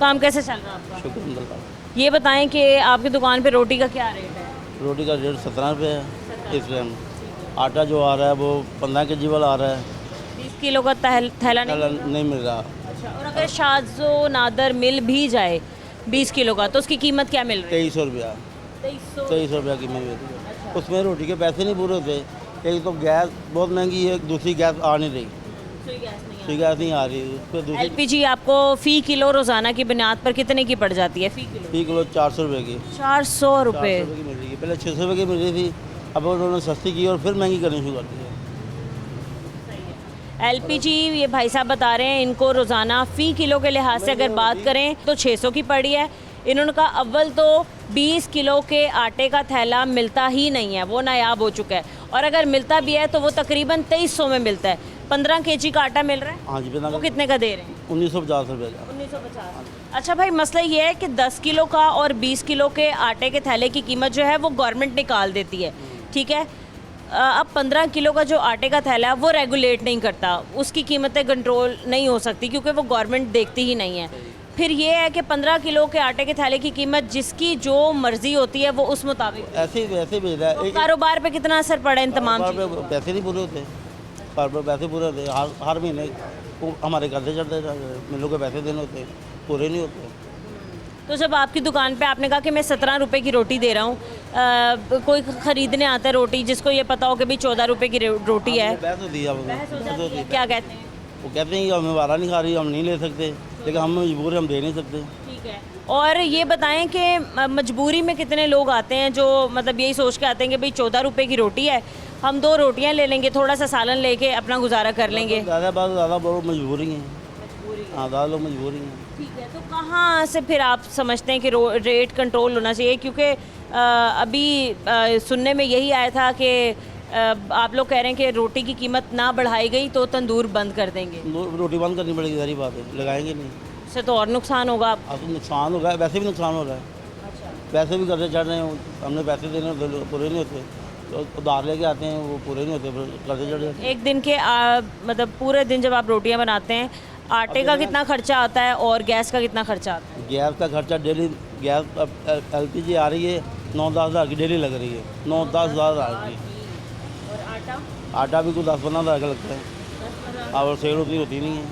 काम कैसे चल रहा है आपका? शुक्र अल्लाह। ये बताएं कि आपकी दुकान पे रोटी का क्या रेट है? रोटी का रेट 17 रुपये है इस टाइम। आटा जो आ रहा है वो 15 के जी वाला आ रहा है, 20 किलो का थैला नहीं? नहीं मिल रहा। अच्छा, और अगर शाज़ो नादर मिल भी जाए 20 किलो का तो उसकी कीमत क्या मिल रही है? 2300 रुपया, 2300 रुपया कीमत मिलती है। उसमें रोटी के पैसे नहीं पूरे होते। एक तो गैस बहुत महंगी है, दूसरी गैस आ नहीं रही, दूसरी गैस नहीं आ रही। उस पर दूसरी एलपीजी आपको फ़ी किलो रोज़ाना की बुनियाद पर कितने की पड़ जाती है? फ़ी किलो 400 रुपये की, 400 रुपये। 400 रुपये की मिल रही है। पहले 600 रुपये की मिल रही थी, अब उन्होंने सस्ती की और फिर महंगी करनी शुरू कर दी है। एलपीजी ये भाई साहब बता रहे हैं इनको रोज़ाना फ़ी किलो के लिहाज से अगर बात करें तो 600 की पड़ी है। इन्होंने कहा अव्वल तो 20 किलो के आटे का थैला मिलता ही नहीं है, वो नायाब हो चुका है, और अगर मिलता भी है तो वो तकरीबन 2300 में मिलता है। 15 केजी का आटा मिल रहा है, हाँ जी, वो कितने का दे रहे हैं? 1950 रुपये का। 1950। अच्छा भाई, मसला ये है कि 10 किलो का और 20 किलो के आटे के थैले की कीमत जो है वो गवर्नमेंट निकाल देती है, ठीक है। अब 15 किलो का जो आटे का थैला है वो रेगुलेट नहीं करता, उसकी कीमतें कंट्रोल नहीं हो सकती क्योंकि वो गवर्नमेंट देखती ही नहीं है। फिर ये है कि 15 किलो के आटे के थैले की कीमत जिसकी जो मर्जी होती है वो उस मुताबिक। ऐसे ही भेज रहा है। कारोबार पे कितना असर पड़ा इन तमाम कारोबार पे पैसे नहीं पूरे होते, कारोबार पैसे पूरे होते हर महीने वो हमारे कर्जे चढ़ते मिलों के पैसे देने होते, पूरे नहीं होते। तो जब आपकी दुकान पे आपने कहा कि मैं 17 रुपये की रोटी दे रहा हूँ, कोई ख़रीदने आता है रोटी जिसको ये पता हो कि भाई 14 रुपये की रोटी है, बहस होती है, क्या कहते हैं? वो कहते हैं कि हमें वारा नहीं खा रही, हम नहीं ले सकते, लेकिन हम मजबूर हैं, हम दे नहीं सकते। ठीक है। और ये बताएं कि मजबूरी में कितने लोग आते हैं जो मतलब यही सोच के आते हैं कि भाई 14 रुपये की रोटी है, हम 2 रोटियां ले लेंगे, थोड़ा सा सालन लेके अपना गुजारा कर लेंगे। ज़्यादा बहुत मजबूरी है, हाँ ज़्यादा लोग मजबूरी हैं। ठीक है, तो कहाँ से फिर आप समझते हैं कि रेट कंट्रोल होना चाहिए? क्योंकि अभी सुनने में यही आया था कि आप लोग कह रहे हैं कि रोटी की कीमत ना बढ़ाई गई तो तंदूर बंद कर देंगे। रोटी बंद करनी पड़ेगी, सारी बात है, लगाएंगे नहीं। इससे तो और नुकसान होगा। अब तो नुकसान होगा, वैसे भी नुकसान हो रहा है। पैसे भी कर्जे चढ़ रहे हैं, हमने पैसे देने होते, पूरे नहीं होते, तो उधार लेके आते हैं वो पूरे नहीं होते, कर्जे चढ़ जाते हैं। एक दिन के मतलब पूरे दिन जब आप रोटियां बनाते हैं, आटे का कितना खर्चा आता है और गैस का कितना खर्चा आता है? गैस का खर्चा डेली, गैस LPG आ रही है 9-10 हज़ार की डेली लग रही है, 9-10 हज़ार आ रही है। और आटा भी कुछ 10-15 हज़ार का लगता है, और सेल होती नहीं है,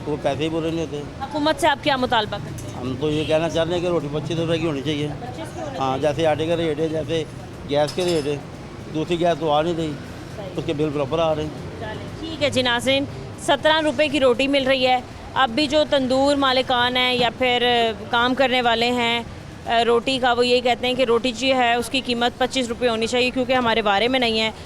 तो वो पैसे ही पूरे नहीं होते। हुकूमत से आप क्या मुतालबा करते हैं? हम तो ये कहना चाहते हैं कि रोटी 25 रुपये की होनी चाहिए। हाँ, जैसे आटे का रेट है, जैसे गैस के रेट है, दूसरी गैस तो आ नहीं रही, उसके बिल प्रॉपर आ रहे हैं। ठीक है जी नाज़रीन, 17 रुपये की रोटी मिल रही है। अब भी जो तंदूर मालिकान हैं या फिर काम करने वाले हैं रोटी का, वो यही कहते हैं कि रोटी जो है उसकी कीमत 25 रुपये होनी चाहिए क्योंकि हमारे बारे में नहीं है।